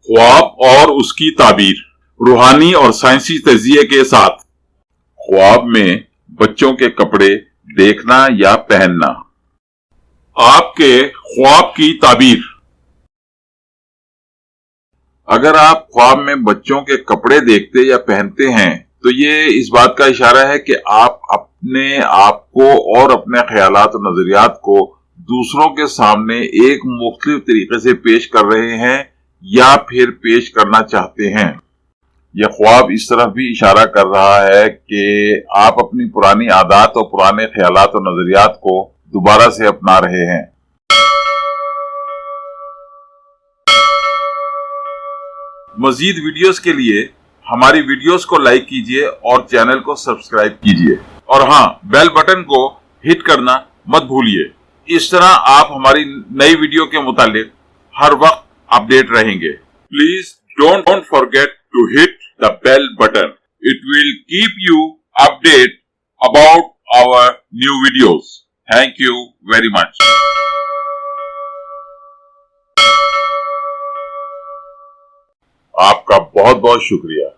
ख्वाब और उसकी ताबीर, रूहानी और साइंसी तजिए के साथ। ख्वाब में बच्चों के कपड़े देखना या पहनना। आपके ख्वाब की ताबीर। अगर आप ख्वाब में बच्चों के कपड़े देखते या पहनते हैं तो ये इस बात का इशारा है कि आप अपने आप को और अपने ख्यालात और नजरियात को दूसरों के सामने एक मुख्तलिफ तरीके से पेश कर रहे हैं या फिर पेश करना चाहते हैं। यह ख्वाब इस तरफ भी इशारा कर रहा है कि आप अपनी पुरानी आदत और पुराने ख्यालात और नजरियात को दोबारा से अपना रहे हैं। मजीद वीडियोस के लिए हमारी वीडियोस को लाइक कीजिए और चैनल को सब्सक्राइब कीजिए, और हाँ, बेल बटन को हिट करना मत भूलिए। इस तरह आप हमारी नई वीडियो के मुतालिक हर वक्त अपडेट रहेंगे। Please don't forget to hit the bell button. It will keep you updated about our new videos. Thank you very much. आपका बहुत बहुत शुक्रिया।